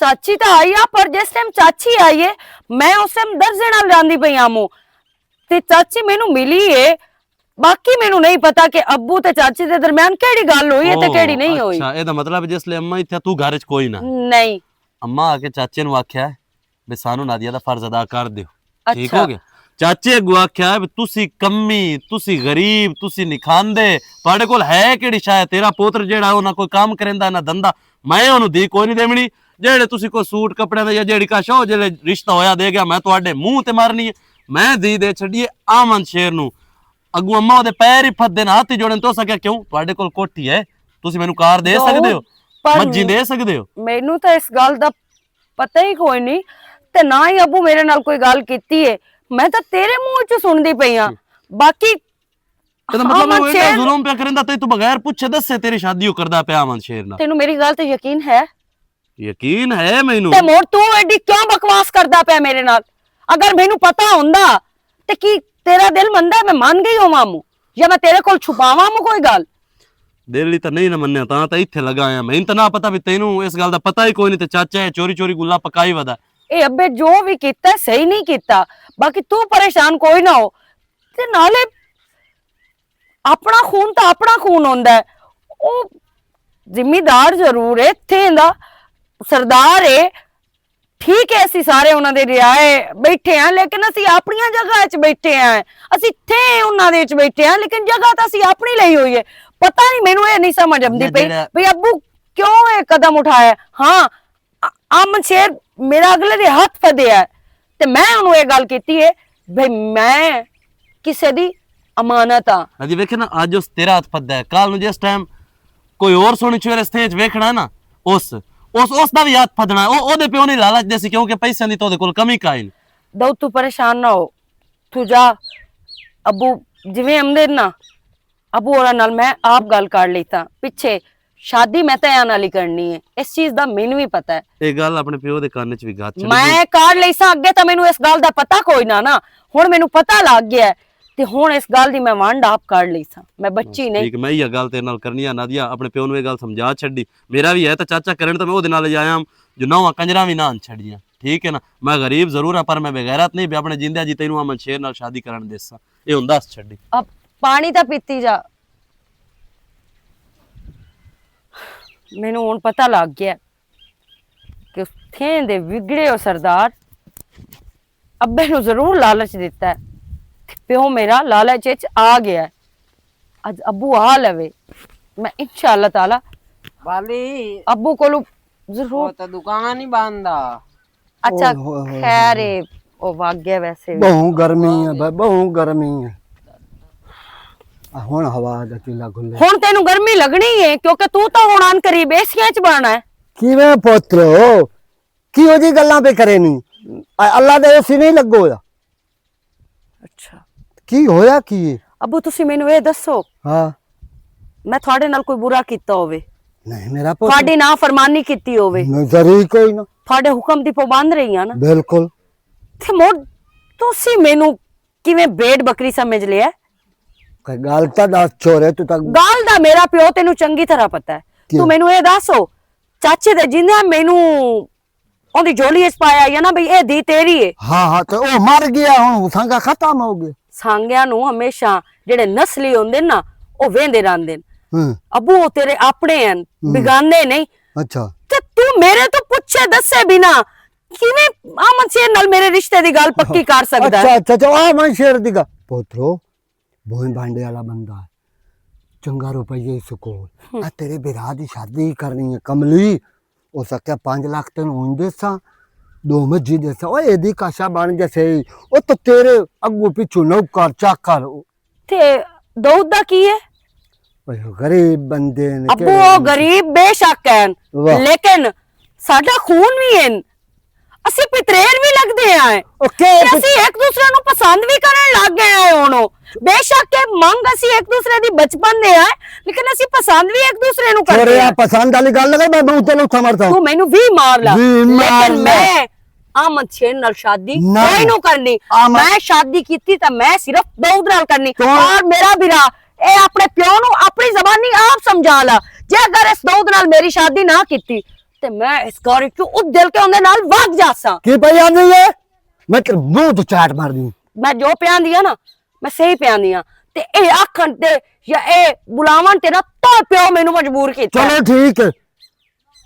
चाची तो आई आ, पर जिस टाइम चाची आई है मैं उस टाइम दर्जे नाल जांदी पई आमू ते चाची मेनू मिली है। बाकी मेनू नहीं पता कि अब्बू ते चाची दे दरमियान केड़ी गल हुई है ते केड़ी नहीं हुई। अच्छा एदा मतलब जिसले अम्मा इत्थे तू घर च कोई ना नहीं अम्मा आके चाचे नु आख्या भी सानू नादिया दा फर्ज अदा कर दियो। ठीक अच्छा। हो गया। चाचे अगू आख्या भी तुसी कम्मी तुसी गरीब तुसी नहीं खांदे तुहाडे कोल है केड़ी शायद तेरा पुत्र जेड़ा ना कोई काम करेंदा ना धंधा मैं ओनू दी कोई नहीं देवनी जेड़े तुसी कोई सूट कपड़े दा या जेड़ी का शो जेड़े रिश्ता होया दे गया मैं तुहाडे मुंह ते मारनी है मैं दी दे छड़िए आमन शेर नु अगू अम्मा ओदे पैर ही फदे ना हाथ ही जोड़न तो सके क्यों तुहाडे कोल कोठी है तुसी मैनू कार दे सकदे हो मज्जी दे सकदे हो। मेनू तो इस गल दा पता ही कोई नहीं ते ना ही अब्बू मेरे नाल कोई गल कीती है मैं तो तेरे मुंह च सुनदी पई हां। बाकी ਇਹਦਾ ਮਤਲਬ ਉਹ ਇਹ ਜ਼ੁਲਮ ਪਿਆ ਕਰਦਾ ਤੇ ਤੂੰ ਬਗੈਰ ਪੁੱਛੇ ਦੱਸੇ ਤੇਰੀ ਸ਼ਾਦੀ ਉਹ ਕਰਦਾ ਪਿਆ ਅਮਨ ਸ਼ੇਰ ਨਾਲ। ਤੈਨੂੰ ਮੇਰੀ ਗੱਲ ਤੇ ਯਕੀਨ ਹੈ? ਯਕੀਨ ਹੈ ਮੈਨੂੰ। ਤੇ ਮੋਰ ਤੂੰ ਐਡੀ ਕਿਉਂ ਬਕਵਾਸ ਕਰਦਾ ਪਿਆ ਮੇਰੇ ਨਾਲ? ਅਗਰ ਮੈਨੂੰ ਪਤਾ ਹੁੰਦਾ ਤੇ ਕੀ ਤੇਰਾ ਦਿਲ ਮੰਨਦਾ ਮੈਂ ਮੰਨ ਗਈ ਹੋਵਾਂ ਮੂੰ ਜਾਂ ਮੈਂ ਤੇਰੇ ਕੋਲ ਛੁਪਾਵਾਂ ਮੂੰ ਕੋਈ ਗੱਲ? ਦਿਲ ਲਈ ਤਾਂ ਨਹੀਂ ਨਾ ਮੰਨਿਆ ਤਾਂ ਇੱਥੇ ਲਗਾ ਆਇਆ ਮੈਨੂੰ ਤਾਂ ਨਾ ਪਤਾ ਵੀ ਤੈਨੂੰ ਇਸ ਗੱਲ ਦਾ ਪਤਾ ਹੀ ਕੋਈ ਨਹੀਂ ਤੇ ਚਾਚਾ ਚੋਰੀ ਚੋਰੀ ਗੁੱਲਾ ਪਕਾਈ ਵਦਾ। ਇਹ ਅੱਬੇ ਜੋ ਵੀ ਕੀਤਾ ਸਹੀ ਨਹੀਂ ਕੀਤਾ ਬਾਕੀ ਤੂੰ ਪਰੇਸ਼ਾਨ ਕੋਈ ਨਾ ਹੋ ਤੇ ਨਾਲੇ अपना खून तो अपना खून होंदा है ओ जिम्मेदार जरूर है इत्थे दा सरदार है ठीक है असी सारे उन्हां दे रियाए बैठे हैं लेकिन असी अपनी जगह च बैठे हैं असी इत्थे उन्हां दे च बैठे हैं लेकिन जगह तो असी अपनी लई हुई है। पता नहीं मैनू ये नहीं समझ आंदी पई भाई अब्बू क्यों ये कदम उठाया। हाँ अमन शेर मेरा अगले दे हथ फदया ते मैं उन्होंने ये गल कीती है भाई मैं किसे दी अमानत आ। अजी वेखे ना आज उस तेरा हाथ फद्दा है कल जिस टाइम कोई और सोनी चवेरे स्टेज वेखना है ना उस दा भी हाथ फदना है ओदे प्यो ने लालच देसी क्योंकि पैसे नहीं तो ओदे कोल कमी काई नहीं। दो तू परेशान ना हो तू जा अबू जिवें आंदे ना अबू होरां नाल मैं आप गल कर लेता पिछे शादी मैं तैयार नाल ही करनी है इस चीज दा मैनू भी पता है। ये गल अपने प्यो दे कान च भी गात मैं कर लईसा अगे तां मैनू इस गल दा पता कोई ना हुण मैनू पता लग गया है ते हुण इस गल दी मैं वंड आप कर लईसा मैं बच्ची नहीं। ठीक मैं ये गल तेरे नाल करनी है नादिया अपने प्यो नु ये गल समझा छड्डी मेरा भी है तो चाचा करन तो मैं ओदे नाल जाया जो नौवा कंजरा भी ना छड़ियां। ठीक है ना मैं गरीब जरूर हां पर मैं बेगैरत नहीं भी अपने जिंदे जी तैनू अमन शेर नाल शादी करन देसा ये हुंदा छड्डी। अब पानी ता पीती जा मैनू हुण पता लग गया कि थे दे विगड़े हो सरदार अब्बे नू जरूर लालच दिता है प्यो मेरा लालच आ गया अज अब्बू आ लवे मैं इंशाअल्लाह ताला वाली अब्बू को जरूर तो दुकान ही बांधा। अच्छा खैर ओ भाग गया वैसे बहु गर्मी है भाई बहु गर्मी है हुण हवा दा किला खुले हुण तेनू गर्मी लगनी है क्योंकि तू तो हुण आन करीब एसियां च बनना है। किवें पुत्रो किहो जी गल्लां पे करे नहीं अल्लाह दे एसी नहीं लगो या अच्छा की होया की अब्बू तुसी मैनू ये दसो हां मैं थोड़े नाल कोई बुरा कीता होवे? नहीं मेरा पुत्र थोड़ी ना फरमानी कीती होवे? नजरी कोई ना थोड़े हुक्म दी पाबंद रही हां ना बिल्कुल ते मोर तुसी मैनू किवें भेड़ बकरी समझ लिया? कोई गल ता दस छोरे तू तक गल दा मेरा प्यो तेनू चंगी तरह पता है तू मैनू ये दसो चाचे दे जिंदे मैनू ओदी झोली च पाया या ना भाई ए दी तेरी है? हां हां तो ओ मर गया हुन संगा खत्म हो गया। सांगिया नू हमेशा जेड़े नस्ली होंदे ना ओ वेंदे रहंदे अबू ओ तेरे अपने हैं बिगाने नहीं। अच्छा ते तू मेरे तो पूछे दसे बिना किवें अमन शेर नाल मेरे रिश्ते दी गल पक्की कर सकदा है? अच्छा अच्छा अमन शेर दी गल पुत्रो भोई भांडे वाला बंदा है चंगा रुपये स्कूल तेरे बिरा दी शादी करनी है कमली हो सकता 5 लाख तेन होन देसा 2 मज्जी देसा ओ एदी काशा बन जैसे ओ तो तेरे अगू पिछू नौकर चाकर ते दौद दा की है? ओए गरीब बंदे ने अबू ओ गरीब बेशक हैं लेकिन साडा खून भी है ਅਸੀਂ ਪਿਤਰੇਰ ਵੀ ਲੱਗਦੇ ਆ ਓਕੇ ਅਸੀਂ ਇੱਕ ਦੂਸਰੇ ਨੂੰ ਪਸੰਦ ਵੀ ਕਰਨ ਲੱਗ ਗਏ ਆ ਹੁਣ ਬੇਸ਼ੱਕ ਇਹ ਮੰਗ ਅਸੀਂ ਇੱਕ ਦੂਸਰੇ ਦੀ ਬਚਪਨ ਦੇ ਆ ਲੇਕਿਨ ਅਸੀਂ ਪਸੰਦ ਵੀ ਇੱਕ ਦੂਸਰੇ ਨੂੰ ਕਰਦੇ ਆ। ਪਸੰਦ ਵਾਲੀ ਗੱਲ ਲਗਾ ਮੈਂ ਬਹੁਤ ਤੈਨੂੰ ਸਮਝਦਾ ਤੂੰ ਮੈਨੂੰ ਵੀ ਮਾਰ ਲਾ ਲੇਕਿਨ ਮੈਂ अमन शेर नाल शादी कोई नु करनी मैं शादी कीती तां मैं सिर्फ दाऊद नाल करनी और मेरा बिरा ए अपने प्यो नु अपनी जबानी आप समझा ला जे अगर इस दाऊद नाल मेरी शादी ना कीती ਤੇ ਮੈਂ ਇਸ ਘਰ ਚੋਂ ਦਿਲ ਕੇ ਉਹਦੇ ਨਾਲ ਵਗ ਜਾਸਾਂ। ਕੀ ਪਈ ਆਂਦੀ ਹੈ ਮੈਂ ਤੇ ਮੂੰਹ ਤੇ ਚਾਟ ਮਾਰਦੀ ਮੈਂ ਜੋ ਪਿਆਂਦੀ ਆ ਨਾ ਮੈਂ ਸਹੀ ਪਿਆਂਦੀ ਆ ਤੇ ਇਹ ਆਖਣ ਤੇ ਜਾਂ ਇਹ ਬੁਲਾਵਣ ਤੇ ਨਾ ਤਾਂ ਪਿਓ ਮੈਨੂੰ ਮਜਬੂਰ ਕੀਤਾ। ਚਲੋ ਠੀਕ ਹੈ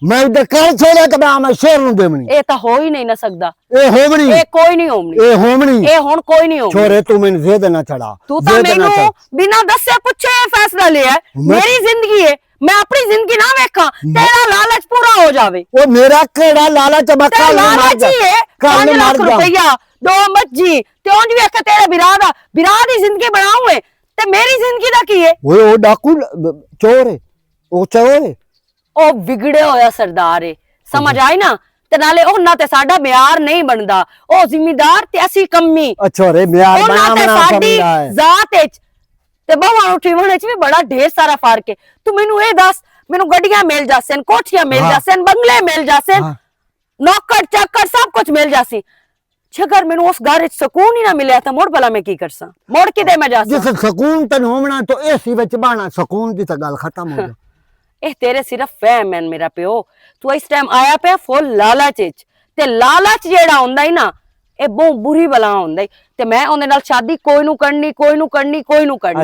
ਮੈਂ ਦੇ ਕਰ ਛੋੜਿਆ ਕਿ ਮੈਂ ਸ਼ੇਰ ਨੂੰ ਦੇਵਣੀ ਇਹ ਤਾਂ ਹੋ ਹੀ ਨਹੀਂ ਨਾ ਸਕਦਾ। ਇਹ ਹੋਵਣੀ ਇਹ ਕੋਈ ਨਹੀਂ ਹੋਣੀ। ਇਹ ਹੋਵਣੀ ਇਹ ਹੁਣ ਕੋਈ ਨਹੀਂ ਹੋਣੀ। ਛੋਰੇ ਤੂੰ ਮੈਨੂੰ ਜ਼ਿੱਦ ਨਾ ਚੜਾ ਤੂੰ ਤਾਂ ਮੈਨੂੰ ਬਿਨਾਂ ਦੱਸੇ ਪੁੱਛੇ ਇਹ ਫੈਸਲਾ ਲਿਆ ਹੈ। ਮੇਰੀ ਜ਼ਿੰਦਗੀ ਹੈ ਮੈਂ ਆਪਣੀ ਜ਼ਿੰਦਗੀ ਨਾ ਵੇਖਾਂ ਤੇਰਾ ਲਾਲਚ ਪੂਰਾ ਹੋ ਜਾਵੇ। ਉਹ ਮੇਰਾ ਕਿਹੜਾ ਲਾਲਚ ਤੇ ਬੱਕਾ ਲਾਲਚ ਹੀ ਹੈ 5 ਲੱਖ ਰੁਪਇਆ 2 ਮੱਝੀ ਤੇ ਉਂਝ ਵੇਖ ਕੇ ਤੇਰੇ ਵਿਰਾਹ ਦੀ ਜ਼ਿੰਦਗੀ ਬਣਾਉਏ ਤੇ ਮੇਰੀ ਜ਼ਿੰਦਗੀ ਦਾ ਕੀ ਹੈ? ਓਏ ਉਹ ਡਾਕੂ ਚੋਰ ਹੈ ਉਹ ਚੋਰ ਹੈ ਉਹ ਵਿਗੜਿਆ ਹੋਇਆ ਸਰਦਾਰ ਏ ਸਮਝ ਆਈ ਨਾ ਤੇ ਨਾਲੇ ਉਹਨਾਂ ਤੇ ਸਾਡਾ ਮਿਆਰ ਨਹੀਂ ਬਣਦਾ। ਉਹ ਜ਼ਿੰਮੇਦਾਰ ਤੇ ਅਸੀਂ ਕੰਮੀ। ਅੱਛਾ ਰੇ ਮਿਆਰ ਉਹਨਾਂ ਤੇ ਬਣਾ ਸਾਡੀ ਸਮਝਦਾ ਹੈ ਜ਼ਾਤ ਵਿੱਚ ਤੇ ਬਹੁਆਂ ਨੂੰ ਠਿਵਣ ਵਿੱਚ ਵੀ ਬੜਾ ਢੇਰ ਸਾਰਾ ਫਰਕ ਹੈ। ਤੂੰ ਮੈਨੂੰ ਇਹ ਦੱਸ ਮੈਨੂੰ ਗੱਡੀਆਂ ਮਿਲ ਜਾਸਨ ਕੋਠੀਆਂ ਮਿਲ ਜਾਸਨ ਬੰਗਲੇ ਮਿਲ ਜਾਸਨ ਨੌਕਰ ਚਾਕਰ ਸਭ ਕੁਝ ਮਿਲ ਜਾਸੀ ਜੇਕਰ ਮੈਨੂੰ ਉਸ ਘਰ ਵਿੱਚ ਸਕੂਨ ਹੀ ਨਾ ਮਿਲਿਆ ਤਾਂ ਮੁੜ ਭਲਾ ਮੈਂ ਕੀ ਕਰਸਾਂ? ਮੁੜ ਕਿਤੇ ਮੈਂ ਜਾਸਾਂ? ਜਿਸ ਸਕੂਨ ਤਨ ਹੋਣਾ ਤਾਂ ਏਸੀ ਵਿੱਚ ਬਾਣਾ ਸਕੂਨ ਦੀ ਤਾਂ ਗੱਲ ਖਤਮ ਹੋ ਗਈ। ਇਹ ਤੇਰੇ ਸਿਰਫ ਫਹਿਮ ਹੈ ਮੇਰਾ ਪਿਓ। ਤੂੰ ਇਸ ਟਾਈਮ ਆਇਆ ਪਿਆ ਫੁੱਲ ਲਾਲਚ ਵਿੱਚ ਤੇ ਲਾਲਚ ਜਿਹੜਾ ਹੁੰਦਾ ਹੀ ਨਾ ਇਹ ਬਹੁਤ ਬੁਰੀ ਬਲਾ ਹੁੰਦਾ ਈ ਤੇ ਮੈਂ ਉਹਦੇ ਨਾਲ ਸ਼ਾਦੀ ਕੋਈ ਨੂੰ ਕਰਨੀ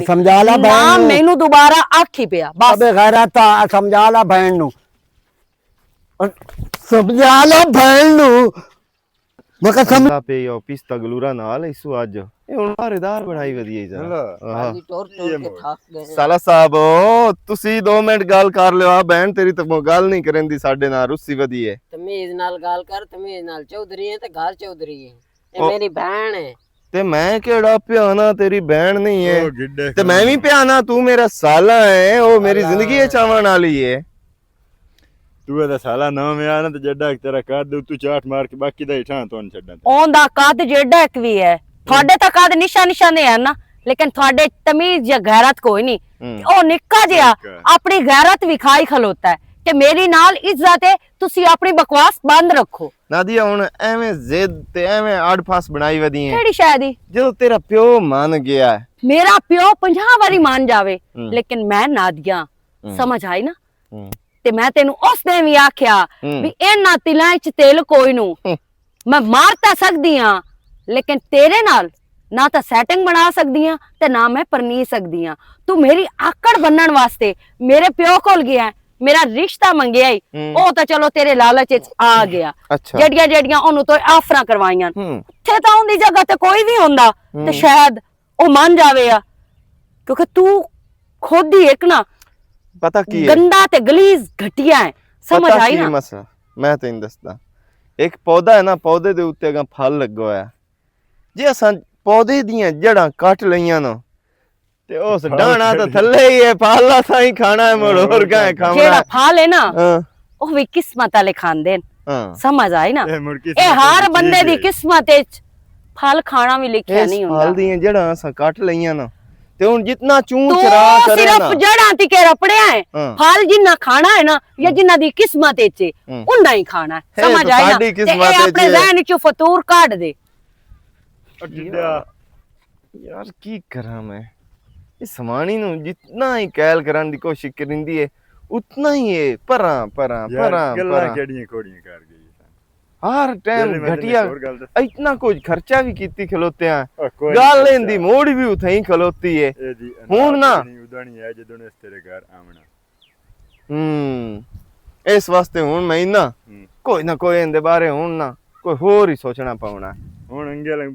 ਸਮਝਾ ਲਾ ਨਾ ਬਹਿਣ ਨੂੰ। ਮੈਨੂੰ ਦੁਬਾਰਾ ਆਖੀ ਪਿਆ ਬਸ। ਅਬੇ ਗੈਰਤ ਆ ਸਮਝਾ ਲਾ ਭੈਣ ਨੂੰ ਸਮਝਾ ਲਾ ਭੈਣ ਨੂੰ ਮੈਂ ਕਹ ਸਮਝ ਪੇ ਆਫਿਸ ਤਗਲੂਰਾ ਨਾਲ ਇਸੂ ਅੱਜ ਇਹ ਹੁਣ ਹਰੇਦਾਰ ਬਣਾਈ ਵਧੀਆ ਜਰਾ ਬਾਲੀ ਟੋਰ ਟੋਰ ਕੇ ਥੱਕ ਗਏ। ਸਾਲਾ ਸਾਹਿਬ ਤੁਸੀਂ 2 ਮਿੰਟ ਗੱਲ ਕਰ ਲਿਓ ਆ ਬਹਿਣ ਤੇਰੀ ਤਾਂ ਗੱਲ ਨਹੀਂ ਕਰਨਦੀ ਸਾਡੇ ਨਾਲ ਰੁੱਸੀ ਵਧੀਆ ਤਮੀਜ਼ ਨਾਲ ਗੱਲ ਕਰ ਤਮੀਜ਼ ਨਾਲ। ਚੌਧਰੀ ਹੈ ਤੇ ਘਰ ਚੌਧਰੀ ਹੈ। ਇਹ ਉਹ- ਮੇਰੀ ਭੈਣ ਹੈ। ਤੇ ਮੈਂ ਕਿਹੜਾ ਪਿਆਣਾ ਤੇਰੀ ਬਹਿਣ ਨਹੀਂ ਹੈ ਤੇ ਮੈਂ ਵੀ ਪਿਆਣਾ ਤੂੰ ਮੇਰਾ ਸਾਲਾ ਹੈ ਉਹ ਮੇਰੀ ਜ਼ਿੰਦਗੀ ਚਾਵਣ ਵਾਲੀ ਹੈ। ਤੂੰ ਇਹਦਾ ਸਾਲਾ ਨਾ ਮੈਂ ਆਣਾ ਤੇ ਜੱਡਾ ਤੇਰਾ ਕਰ ਦੂ ਤੂੰ ਚਾਟ ਮਾਰ ਕੇ ਬਾਕੀ ਦਾ ਇਠਾਂ ਤੋਂ ਛੱਡਾਂ ਉਹਦਾ ਕੱਦ ਜਿਹੜਾ ਇੱਕ ਵੀ ਹੈ ਤੁਹਾਡੇ ਤਾਂ ਕੱਦ ਨਿਸ਼ਾਨੇ ਆ ਨਾ ਲੇਕਿਨ ਤੁਹਾਡੇ ਤਮੀਜ਼ ਜਾਂ ਗੈਰਤ ਕੋਈ ਨਹੀਂ। ਉਹ ਨਿੱਕਾ ਜਿਹਾ ਆਪਣੀ ਗੈਰਤ ਵਿਖਾਈ ਖਲੋਤਾ ਹੈ ਕਿ ਮੇਰੀ ਨਾਲ ਇੱਜ਼ਤ ਹੈ ਤੁਸੀਂ ਆਪਣੀ ਬਕਵਾਸ ਬੰਦ ਰੱਖੋ। ਨਾਦੀਆ ਹੁਣ ਐਵੇਂ ਜ਼ਿੱਦ ਤੇ ਐਵੇਂ ਆੜਫਾਸ ਬਣਾਈ ਵਦੀ ਹੈ ਕਿਹੜੀ ਸ਼ਾਇਦੀ? ਜਦੋਂ ਤੇਰਾ ਪਿਓ ਮੰਨ ਗਿਆ ਮੇਰਾ ਪਿਓ 50 ਵਾਰੀ ਮੰਨ ਜਾਵੇ ਲੇਕਿਨ ਮੈਂ ਨਾਦੀਆ ਸਮਝ ਆਈ ਨਾ ਤੇ ਮੈਂ ਤੈਨੂੰ ਉਸ ਦਿਨ ਵੀ ਆਖਿਆ ਵੀ ਇਹਨਾਂ ਤਿਲਾਂ 'ਚ ਤੇਲ ਕੋਈ ਨੂੰ ਮੈਂ ਮਾਰ ਤਾਂ ਸਕਦੀ ਆ ਲੇਕਿਨ ਤੇਰੇ ਨਾਲ ਨਾ ਤਾਂ ਸੈਟਿੰਗ ਬਣਾ ਸਕਦੀ ਆ ਤੇ ਨਾ ਮੈਂ ਪਰਨੀ ਸਕਦੀ ਆ। ਤੂੰ ਮੇਰੀ ਆਕੜ ਬੰਨਣ ਵਾਸਤੇ ਮੇਰੇ ਪਿਓ ਕੋਲ ਗਿਆ ਮੇਰਾ ਰਿਸ਼ਤਾ ਮੰਗਿਆ ਹੀ ਉਹ ਤਾਂ ਚਲੋ ਤੇਰੇ ਲਾਲਚ 'ਚ ਆ ਗਿਆ ਜਿਹੜੀਆਂ ਉਹਨੂੰ ਤੋਂ ਆਫਰਾਂ ਕਰਵਾਈਆਂ ਉੱਥੇ ਤਾਂ ਉਹਦੀ ਜਗ੍ਹਾ ਤੇ ਕੋਈ ਵੀ ਹੁੰਦਾ ਤੇ ਸ਼ਾਇਦ ਉਹ ਮੰਨ ਜਾਵੇ ਆ ਕਿਉਂਕਿ ਤੂੰ ਖੁਦ ਹੀ ਇੱਕ ਨਾ ਪਤਾ ਕੀ ਹੈ ਗੰਦਾ ਤੇ ਗਲੀਜ਼ ਘਟਿਆ ਹੈ ਸਮਝ ਪਤਾ ਆਈ ਕੀ ਨਾ? ਮਸਲਾ ਮੈਂ ਤੈਨੂੰ ਦੱਸਦਾ ਇੱਕ ਪੌਦਾ ਹੈ ਨਾ ਪੌਦੇ ਦੇ ਉੱਤੇ ਅਗਾ ਫਲ ਲੱਗਾ ਹੋਇਆ ਜੇ ਅਸਾਂ ਪੌਦੇ ਦੀਆਂ ਜੜਾਂ ਕੱਟ ਲਈਆਂ ਨਾ ਤੇ ਉਸ ਡਾਣਾ ਤਾਂ ਥੱਲੇ ਹੀ ਹੈ ਫਲ ਅਸਾਂ ਹੀ ਖਾਣਾ ਹੈ ਮੋੜ ਹੋਰ ਕਾਹ ਖਾਣਾ ਜਿਹੜਾ ਫਲ ਹੈ ਨਾ ਉਹ ਵੀ ਕਿਸਮਤ ਵਾਲੇ ਖਾਂਦੇ ਨੇ ਸਮਝ ਆਈ ਨਾ? ਇਹ ਹਰ ਬੰਦੇ ਦੀ ਕਿਸਮਤ ਵਿੱਚ ਫਲ ਖਾਣਾ ਵੀ ਲਿਖਿਆ ਨਹੀਂ ਹੁੰਦਾ। ਫਲ ਦੀਆਂ ਜੜਾਂ ਅਸਾਂ ਕੱਟ ਲਈਆਂ ਨਾ ਤੇ ਹੁਣ ਜਿੰਨਾ ਚੂੰ ਤੂੰ ਚਰਾ ਕਰੇ ਨਾ ਸਿਰਫ ਜੜਾਂ ਤੇ ਕੇ ਰਪੜਿਆ ਹੈ ਫਲ ਜਿੰਨਾ ਖਾਣਾ ਹੈ ਨਾ ਜਾਂ ਜਿੰਨਾ ਦੀ ਕਿਸਮਤ ਵਿੱਚ ਉਹਨਾਂ ਹੀ ਖਾਣਾ ਹੈ ਸਮਝ ਆਈ ਨਾ? ਤੇ ਇਹ ਆਪਣੇ ਜ਼ਹਿਨ ਚੋਂ ਫਤੂਰ ਕੱਢ ਦੇ। ਯਾਰ ਕੀ ਕਰਾਂ ਮੈਂ ਇਹ ਸਮਾਣੀ ਨੂੰ ਜਿੰਨਾ ਹੀ ਕੈਲ ਕਰਨ ਦੀ ਕੋਸ਼ਿਸ਼ ਕਰਿੰਦੀ ਹੈ ਉਤਨਾ ਹੀ ਇਹ ਪਰਾਂ ਗੱਲਾਂ ਕਿਹੜੀਆਂ ਕੋੜੀਆਂ ਕਰ ਗਈ ਹਰ ਟਾਈਮ ਘਟਿਆ ਇਤਨਾ ਕੁਝ ਖਰਚਾ ਵੀ ਕੀਤੀ ਖਲੋਤਿਆਂ ਗੱਲ ਲੈਂਦੀ ਮੋੜ ਵੀ ਉਥੇ ਹੀ ਖਲੋਤੀ ਏ ਹੁਣ ਨਾ ਉਦਾਣੀ ਹੈ ਜਦੋਂ ਇਸ ਤੇਰੇ ਘਰ ਆਵਣਾ ਇਸ ਵਾਸਤੇ ਹੁਣ ਮੈਂ ਨਾ ਕੋਈ ਨਾ ਕੋਈ ਇਹਦੇ ਬਾਰੇ ਹੁਣ ਨਾ ਕੋਈ ਹੋਰ ਹੀ ਸੋਚਣਾ ਪਾਉਣਾ ਹੁਣ ਅੰਗਲ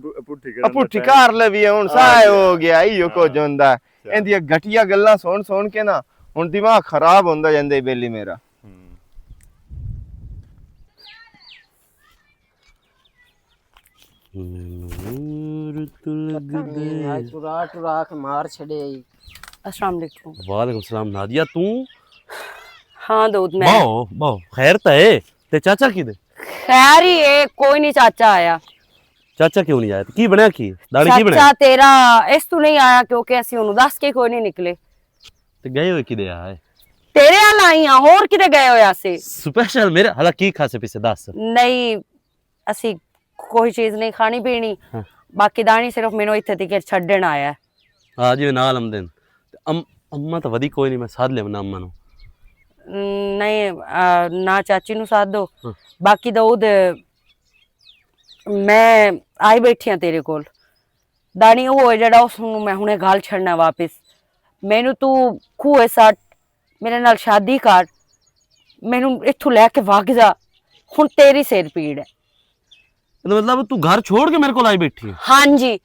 ਪੁੱਠੀ ਕਰ ਲਵੀ ਹੁਣ ਸਾਇ ਹੋ ਗਿਆ ਇਹੋ ਕੁਝ ਹੁੰਦਾ ਇਹਦੀਆਂ ਘਟੀਆਂ ਗੱਲਾਂ ਸੁਣ ਕੇ ਨਾ ਹੁਣ ਦਿਮਾਗ ਖਰਾਬ ਹੁੰਦਾ ਜਾਂਦਾ ਬੇਲੀ ਮੇਰਾ ਚੁਰਾ ਕੇ ਮਾਰ ਛੜੇ। अस्सलाम वालेकुम। वालेकुम सलाम नादिया तू हाँ दूध में बहु खैर तो है ते चाचा की दे खैर ही है कोई नहीं चाचा आया। चाचा क्यों नहीं आया की बनया की दाढ़ी की चाचा बनया तेरा इस तू नहीं आया क्योंकि ਅਸੀਂ ਉਹਨੂੰ ਦੱਸ ਕੇ ਕੋਈ ਨਹੀਂ ਨਿਕਲੇ ਤੇ ਗਏ ਹੋਏ ਕਿਦੇ ਆ ਤੇਰੇ ਨਾਲ ਆਈ ਆ ਹੋਰ ਕਿਤੇ ਗਏ ਹੋਇਆ ਸੀ ਸਪੈਸ਼ਲ ਮੇਰੇ ਹਲਾ ਕੀ ਖਾਸੇ ਪਿੱਛੇ ਦੱਸ ਨਹੀਂ ਅਸੀਂ ਕੋਈ ਚੀਜ਼ ਨਹੀਂ ਖਾਣੀ ਪੀਣੀ ਬਾਕੀ ਦਾਣੀ ਸਿਰਫ ਮੈਨੂੰ ਇੱਥੇ ਤੱਕ ਛੱਡਣ ਆਇਆ ਆ ਜੀ ਨਾਲ ਆਮਦਨ ਅੰਮਾ ਤਾਂ ਵਧੀ ਕੋਈ ਨਹੀਂ ਮੈਂ ਸਾਧ ਲਿਆਉਣਾ ਅੰਮਾ ਨੂੰ ਨਹੀਂ ਨਾ ਚਾਚੀ ਨੂੰ ਸਾਧ ਦੋ ਹਾਂ। ਬਾਕੀ ਦਾ ਉਹਦੇ ਮੈਂ ਆਈ ਬੈਠੀ ਆ ਤੇਰੇ ਕੋਲ ਦਾਣੀ ਉਹ ਹੈ ਜਿਹੜਾ ਉਸ ਨੂੰ ਮੈਂ ਹੁਣੇ ਗਾਲ ਛੱਡਣਾ ਵਾਪਿਸ ਮੈਨੂੰ ਤੂੰ ਖੂਏ ਸੱਟ ਮੇਰੇ ਨਾਲ ਸ਼ਾਦੀ ਕਰ ਮੈਨੂੰ ਇੱਥੋਂ ਲੈ ਕੇ ਵਗ ਜਾ ਹੁਣ ਤੇਰੀ ਸਿਰ ਪੀੜ ਹੈ ਇਹਦਾ ਮਤਲਬ ਤੂੰ ਘਰ ਛੋੜ ਕੇ ਮੇਰੇ ਕੋਲ ਆਈ ਬੈਠੀ ਹੈ ਹਾਂਜੀ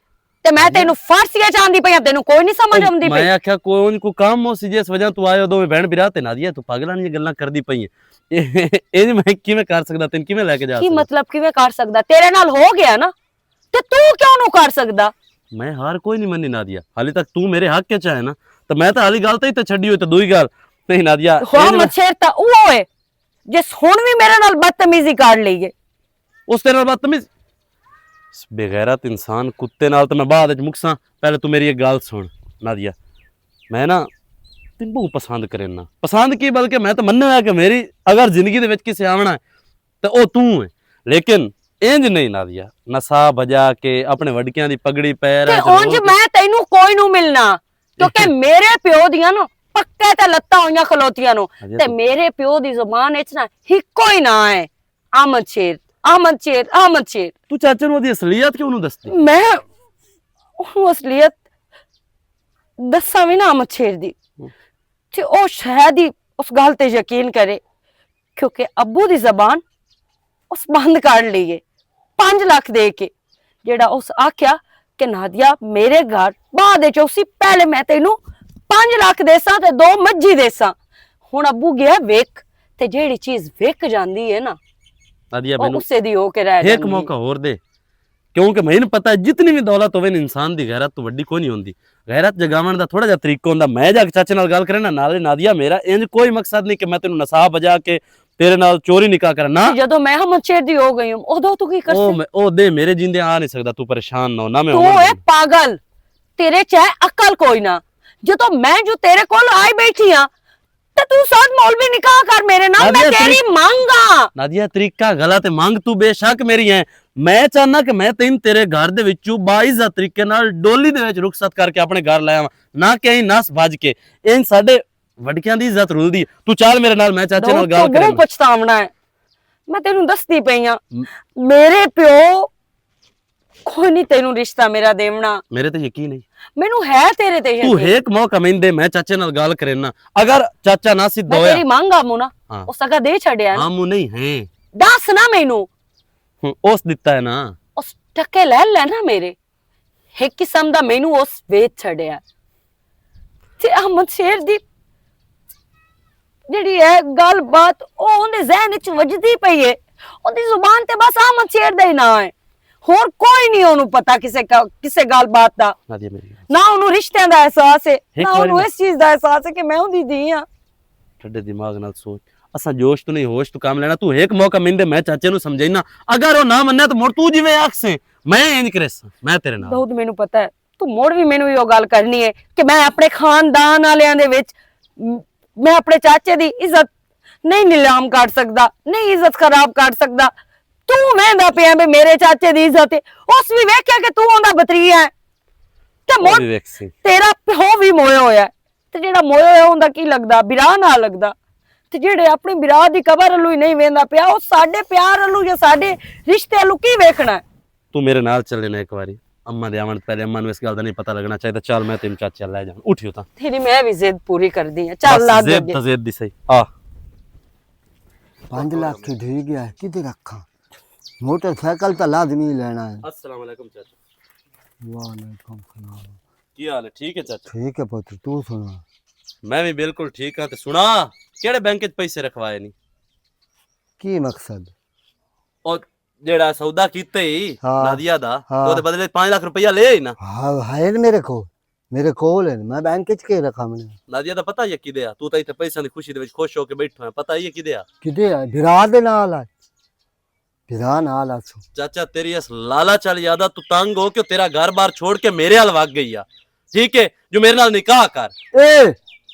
ਤੇ ਮੈਂ ਤੈਨੂੰ ਫਾਰਸੀਆ ਚਾਹੁੰਦੀ ਪਈ ਆ ਤੈਨੂੰ ਕੋਈ ਨਹੀਂ ਸਮਝ ਆਉਂਦੀ ਪਈ ਮੈਂ ਆਖਿਆ ਕੋਈ ਕੰਮ ਹੋ ਸੀ ਜਿਸ ਵਜ੍ਹਾ ਤੂੰ ਆਇਓ ਦੋਵੇਂ ਭੈਣ ਭਰਾ ਤੇ ਨਾਦੀਆ ਤੂੰ ਪਾਗਲਾਂ ਦੀਆਂ ਗੱਲਾਂ ਕਰਦੀ ਪਈ ਹੈ ਇਹ ਮੈਂ ਕਿਵੇਂ ਕਰ ਸਕਦਾ ਤੈਨੂੰ ਕਿਵੇਂ ਲੈ ਕੇ ਜਾ ਕੀ ਸਕਦਾ ਮਤਲਬ ਕਿਵੇਂ ਕਰ ਸਕਦਾ ਤੇਰੇ ਨਾਲ ਹੋ ਗਿਆ ਨਾ ਤੇ ਤੂੰ ਕਿਉਂ ਨੂੰ ਕਰ ਸਕਦਾ ਮੈਂ ਹਾਰ ਕੋਈ ਨਹੀਂ ਮੰਨੀ ਨਾਦੀਆ ਹਾਲੇ ਤੱਕ ਤੂੰ ਮੇਰੇ ਹੱਕ ਚ ਹੈ ਨਾ ਤਾਂ ਮੈਂ ਤਾਂ ਹਾਲੀ ਗੱਲ ਤੇ ਹੀ ਤਾਂ ਛੱਡੀ ਹੋਈ ਤਾਂ ਦੂਈ ਗੱਲ ਨਹੀਂ ਨਾਦੀਆ ਹੋ ਮਛੇਰ ਤਾਂ ਉਹ ਹੋਏ ਜਿਸ ਹੁਣ ਵੀ ਮੇਰੇ ਨਾਲ ਬਦਤਮੀਜ਼ੀ ਕਰ ਲਈਏ ਉਸ ਤੇ ਨਾਲ ਬਦਤਮੀਜ਼ ਬੇਗੈਰਤ ਇਨਸਾਨ ਕੁੱਤੇ ਨਾਲ ਤਾਂ ਮੈਂ ਬਾਅਦ ਵਿੱਚ ਮੁਕਸਾਂ ਪਹਿਲੇ ਤੂੰ ਮੇਰੀ ਇੱਕ ਗੱਲ ਸੁਣ ਨਾਦੀਆ ਮੈਂ ਨਾ ਤੈਨੂੰ ਬਹੁਤ ਪਸੰਦ ਕਰਨਾ ਪਸੰਦ ਕੀ ਬਲਕਿ ਮੈਂ ਤਾਂ ਮੰਨਿਆ ਕਿ ਮੇਰੀ ਅਗਰ ਜ਼ਿੰਦਗੀ ਦੇ ਵਿੱਚ ਕਿਸੇ ਆਵਣਾ ਹੈ ਤਾਂ ਉਹ ਤੂੰ ਹੈ ਲੇਕਿਨ ਇੰਜ ਨਹੀਂ ਨਾਦੀਆ ਨਸ਼ਾ ਬਜਾ ਕੇ ਆਪਣੇ ਵਡਕਿਆਂ ਦੀ ਪਗੜੀ ਪੈਰ ਤੇ ਉਂਝ ਮੈਂ ਤੈਨੂੰ ਕੋਈ ਨੂੰ ਮਿਲਣਾ ਕਿਉਂਕਿ ਮੇਰੇ ਪਿਓ ਦੀਆਂ ਨਾ ਪੱਕੇ ਤੇ ਲੱਤਾਂ ਹੋਈਆਂ ਖਲੋਤੀਆਂ ਨੂੰ ਤੇ ਮੇਰੇ ਪਿਓ ਦੀ ਜ਼ੁਬਾਨ ਵਿੱਚ ਨਾ ਇੱਕੋ ਹੀ ਨਾਂ ਹੈ ਅਹਿਮਦ ਸ਼ੇਰ ਅਹਿਮਦ ਸ਼ੇਰ ਅਹਿਮਦ ਸ਼ੇਰ ਤੂੰ ਚਾਚੇ ਨੂੰ ਉਹਦੀ ਅਸਲੀਅਤ ਕਿਉਂ ਨੂੰ ਦੱਸਦੀ ਮੈਂ ਉਹ ਅਸਲੀਅਤ ਦੱਸਾਂ ਵੀ ਨਾ ਅਹਿਮਦ ਸ਼ੇਰ ਦੀ ਤੇ ਉਹ ਸ਼ਾਇਦ ਹੀ ਉਸ ਗੱਲ ਤੇ ਯਕੀਨ ਕਰੇ ਕਿਉਂਕਿ ਅੱਬੂ ਦੀ ਜ਼ਬਾਨ ਉਸ ਬੰਦ ਕਰ ਲਈਏ 5 ਲੱਖ ਦੇ ਕੇ ਜਿਹੜਾ ਉਸ ਆਖਿਆ ਕਿ ਨਾਦੀਆ ਮੇਰੇ ਘਰ ਬਾਅਦ ਵਿੱਚ ਉਸੀ ਪਹਿਲੇ ਮੈਂ ਤੈਨੂੰ 5 ਲੱਖ ਦੇਸਾਂ ਤੇ 2 ਮੱਝੀ ਦੇਸਾਂ ਹੁਣ ਅੱਬੂ ਗਿਆ ਵੇਖ ਤੇ ਜਿਹੜੀ ਚੀਜ਼ ਵੇਖ ਜਾਂਦੀ ਹੈ ਨਾ ਨਾਦੀਆ ਉਹ ਮੈਨੂੰ ਉਸੇ ਦੀ ਹੋ ਕੇ ਰਹਿ ਇੱਕ ਜਾਂਦੀ ਮੌਕਾ ਹੋਰ ਦੇ ਕਿਉਂਕਿ ਮੈਨੂੰ ਪਤਾ ਹੈ ਜਿੰਨੀ ਵੀ ਦੌਲਤ ਹੋਵੇ ਇਨਸਾਨ ਦੀ ਗੈਰਤ ਤੋਂ ਵੱਡੀ ਕੋਈ ਨਹੀਂ ਹੁੰਦੀ ਗੈਰਤ ਜਗਾਉਣ ਦਾ ਥੋੜਾ ਜਿਹਾ ਤਰੀਕਾ ਹੁੰਦਾ ਮੈਂ ਜਾ ਕੇ ਚਾਚੇ ਨਾਲ ਗੱਲ ਕਰਾਂ ਨਾਲੇ ਨਾਦੀਆ ਮੇਰਾ ਇੰਜ ਕੋਈ ਮਕਸਦ ਨਹੀਂ ਕਿ ਮੈਂ ਤੈਨੂੰ ਨਸ਼ਾ ਬਜਾ ਕੇ ਤੇਰੇ ਨਾਲ ਚੋਰੀ ਨਿਕਾਹ ਕਰਾਂ ਨਾ ਜਦੋਂ ਮੈਂ ਹਮਚੇਰ ਦੀ ਹੋ ਗਈ ਹਾਂ ਉਦੋਂ ਤੂੰ ਕੀ ਕਰ ਸਕਦਾ ਉਹ ਦੇ ਮੇਰੇ ਜਿੰਦੇ ਆ ਨਹੀਂ ਸਕਦਾ ਤੂੰ ਪਰੇਸ਼ਾਨ ਨਾ ਹੋ ਨਾ ਮੈਂ ਤੂੰ ਉਮਰ ਹੈ ਪਾਗਲ ਤੇਰੇ ਚ ਹੈ ਅਕਲ ਕੋਈ ਨਾ ਜਦੋਂ ਮੈਂ ਜੋ ਤੇਰੇ ਕੋਲ ਆਈ ਬੈਠੀ ਆ ਤੇ ਤੂੰ ਸਾਥ ਮੌਲਵੀ ਨਿਕਾਹ ਕਰ ਮੇਰੇ ਨਾਲ ਮੈਂ ਤੇਰੀ ਮੰਗਾ ਨਾਦੀਆ ਤਰੀਕਾ ਗਲਤ ਹੈ ਮੰਗ ਤੂੰ ਬੇਸ਼ੱਕ ਮੇਰੀ ਹੈ ਮੈਂ ਚਾਹਨਾ ਕਿ ਮੈਂ ਤੈਨੂੰ ਤੇਰੇ ਘਰ ਦੇ ਵਿੱਚੋਂ ਬਾਇਜ਼ਤ ਤਰੀਕੇ ਨਾਲ ਡੋਲੀ ਦੇ ਵਿੱਚ ਰੁਖਸਤ ਕਰਕੇ ਆਪਣੇ ਘਰ ਲੈ ਆਵਾਂ ਨਾ ਕਿ ਅਸੀਂ ਨਸ ਭੱਜ ਕੇ ਇਹ ਸਾਡੇ ਵਡਕਿਆਂ ਦੀ ਇੱਜ਼ਤ ਰੁਲਦੀ ਤੂੰ ਚੱਲ ਮੇਰੇ ਨਾਲ ਮੈਂ ਚਾਚੇ ਨਾਲ ਗੱਲ ਕਰਾਂ ਬਹੁਤ ਪਛਤਾਵਣਾ ਹੈ ਮੈਂ ਤੈਨੂੰ ਦੱਸਦੀ ਪਈ ਆ ਮੇਰੇ ਪਿਓ ਕੋਈ ਨਹੀਂ ਤੈਨੂੰ ਰਿਸ਼ਤਾ ਮੇਰਾ ਦੇਵਣਾ ਮੇਰੇ ਤੇ ਯਕੀਨ ਨਹੀਂ ਮੈਨੂੰ ਹੈ ਤੇਰੇ ਤੇ ਤੂੰ ਯਕੀਨ ਇੱਕ ਮੌਕਾ ਮਿੰਦੇ ਮੈਂ ਚਾਚੇ ਨਾਲ ਗੱਲ ਕਰਨਾ ਅਗਰ ਚਾਚਾ ਨਾ ਸਿੱਧ ਮੈਂ ਹੋਇਆ ਤੇਰੀ ਮੰਗ ਆਮੂ ਨਾ ਹਾਂ। ਉਹ ਸਗਾ ਦੇ ਛੱਡਿਆ ਨਾ ਆਮੂ ਨਹੀਂ ਹੈ ਦੱਸ ਨਾ ਮੈਨੂੰ ਉਸ ਦਿੱਤਾ ਹੈ ਨਾ ਉਸ ਟੱਕੇ ਲੈ ਨਾ ਮੇਰੇ ਇੱਕ ਕਿਸਮ ਦਾ ਮੈਨੂੰ ਉਸ ਵੇਚ ਛੱਡਿਆ ਤੇ ਅਹਿਮਦ ਸ਼ੇਰ ਦੀ ਜਿਹੜੀ ਹੈ ਗੱਲਬਾਤ ਉਹ ਉਹਦੇ ਜ਼ਿਹਨ ਵਿੱਚ ਵੱਜਦੀ ਪਈ ਹੈ ਉਹਦੀ ਜ਼ੁਬਾਨ ਤੇ ਬਸ ਅਹਿਮਦ ਸ਼ੇਰ ਦਾ ਹੀ ਨਾਂ ਹੈ ਹੋਰ ਕੋਈ ਨਹੀਂ ਉਹਨੂੰ ਪਤਾ ਕਿਸੇ ਗੱਲਬਾਤ ਦਾ ਨਾਦੀਆ ਮੇਰੀ ਗੱਲ ਨਾ ਉਹਨੂੰ ਰਿਸ਼ਤਿਆਂ ਦਾ ਅਹਿਸਾਸ ਹੈ ਇੱਕ ਨਾ ਵਾਰੀ ਉਹਨੂੰ ਇਸ ਚੀਜ਼ ਦਾ ਅਹਿਸਾਸ ਹੈ ਕਿ ਮੈਂ ਉਹਦੀ ਧੀ ਆ ਠੱਡੇ ਦਿਮਾਗ ਨਾਲ ਸੋਚ ਅਸਾਂ ਜੋਸ਼ ਤੋਂ ਨਹੀਂ ਹੋਸ਼ ਤੋਂ ਕੰਮ ਲੈਣਾ ਤੂੰ ਇੱਕ ਮੌਕਾ ਮਿੰਦੇ ਮੈਂ ਚਾਚੇ ਨੂੰ ਸਮਝਾਈਨਾ ਅਗਰ ਉਹ ਨਾ ਮੰਨੇ ਤਾਂ ਮੁੜ ਤੂੰ ਜਿਵੇਂ ਆਖਸੇ ਮੈਂ ਇੰਜ ਕरेस ਮੈਂ ਤੇਰੇ ਨਾਲ ਬਹੁਤ ਮੈਨੂੰ ਪਤਾ ਹੈ ਤੂੰ ਮੁੜ ਵੀ ਮੈਨੂੰ ਉਹ ਗੱਲ ਕਰਨੀ ਹੈ ਕਿ ਮੈਂ ਆਪਣੇ ਖਾਨਦਾਨ ਵਾਲਿਆਂ ਦੇ ਵਿੱਚ ਮੈਂ ਆਪਣੇ ਚਾਚੇ ਦੀ ਇੱਜ਼ਤ ਨਹੀਂ ਨਿਲਾਮ ਕਰ ਸਕਦਾ ਨਹੀਂ ਇੱਜ਼ਤ ਖਰਾਬ ਕਰ ਸਕਦਾ ਤੂੰ ਵੇਂਦਾ ਪਿਆ ਵੀ ਮੇਰੇ ਚਾਚੇ ਦੀ ਇੱਜ਼ਤ ਹੈ ਉਸ ਵੀ ਵੇਖਿਆ ਕਿ ਤੂੰ ਉਹਦਾ ਬਤਰੀਆ ਹੈ ਤੇ ਉਹ ਮੁੜ ਵੀ ਵੇਖ ਸੀ ਤੇਰਾ ਪਿਓ ਵੀ ਮੋਇਆ ਹੋਇਆ ਤੇ ਜਿਹੜਾ ਮੋਇਆ ਹੋਇਆ ਹੁੰਦਾ ਕੀ ਲੱਗਦਾ ਬਿਰਾ ਨਾ ਲੱਗਦਾ ਤੇ ਜਿਹੜੇ ਆਪਣੀ ਬਿਰਾ ਦੀ ਕਬਰ ਵੱਲੋਂ ਹੀ ਨਹੀਂ ਵੇਂਦਾ ਪਿਆ ਉਹ ਸਾਡੇ ਪਿਆਰ ਵੱਲੋਂ ਜਾਂ ਸਾਡੇ ਰਿਸ਼ਤੇ ਵੱਲੋਂ ਕੀ ਵੇਖਣਾ ਤੂੰ ਮੇਰੇ ਨਾਲ ਚੱਲੇ ਨਾ ਇੱਕ ਵਾਰੀ ਅੰਮਾ ਦੇ ਆਵਣ ਪਹਿਲੇ ਅੰਮਾ ਨੂੰ ਇਸ ਗੱਲ ਦਾ ਨਹੀਂ ਪਤਾ ਲੱਗਣਾ ਚਾਹੀਦਾ ਚੱਲ ਮੈਂ ਤੈਨੂੰ ਚਾਚਾ ਲੈ ਜਾਵਾਂ ਉਠਿਓ ਤਾਂ ਤੇਰੀ ਮੈਂ ਵੀ ਜ਼ਿੱਦ ਪੂਰੀ ਕਰਦੀ ਆ ਚੱਲ ਲਾ ਦੇ ਜ਼ਿੱਦ ਤਾਂ ਜ਼ਿੱਦ ਦੀ ਸਹੀ ਆ 5 ਲੱਖ ਹੀ ਦੇ ਗਿਆ ਕਿਤੇ ਰੱਖਾਂ मोटरसाइकिल तो लाजमी लेना है अस्सलाम वालेकुम चाचा वालेकुम सलाम ਕੀ ਹਾਲ ਹੈ ਠੀਕ ਹੈ ਚਾਚਾ ठीक है पुत्र तू सुना ਮੈਂ ਵੀ ਬਿਲਕੁਲ ਠੀਕ ਹਾਂ ਤੇ ਸੁਣਾ ਕਿਹੜੇ ਬੈਂਕ 'ਚ ਪੈਸੇ ਰਖਵਾਏ ਨਹੀਂ की मकसद ਉਹ ਜਿਹੜਾ ਸੌਦਾ ਕੀਤਾ ਹੀ ਹਾਂ। ਨਾਦੀਆ ਦਾ ਹਾਂ। ਉਹਦੇ ਬਦਲੇ 5 ਲੱਖ ਰੁਪਇਆ ਲੈ ਆਈ ਨਾ हाँ है ना मेरे को है मैं बैंक के रखा मैंने ਨਾਦੀਆ ਦਾ ਪਤਾ ਹੀ ਹੈ ਕਿਦੇ ਆ ਤੂੰ ਤਾਂ ਇੱਥੇ ਪੈਸਿਆਂ ਦੀ ਖੁਸ਼ੀ ਦੇ ਵਿੱਚ ਖੁਸ਼ ਹੋ ਕੇ ਬੈਠਾ ਹੈ ਪਤਾ ਹੀ ਹੈ ਕਿਦੇ ਆ किदे है बिरा दे नाल है बिरा नाल आसो ਚਾਚਾ ਤੇਰੀ ਇਸ ਲਾਲਾ ਚਾਲ ਯਾਦਾ ਤੂੰ ਤੰਗ ਹੋ ਕਿ ਤੇਰਾ ਘਰ-ਬਾਰ ਛੋੜ ਕੇ ਮੇਰੇ ਹਲ ਵਗ ਗਈ ਆ ਠੀਕ ਹੈ ਜੋ ਮੇਰੇ ਨਾਲ ਨਿਕਾਹ ਕਰ ए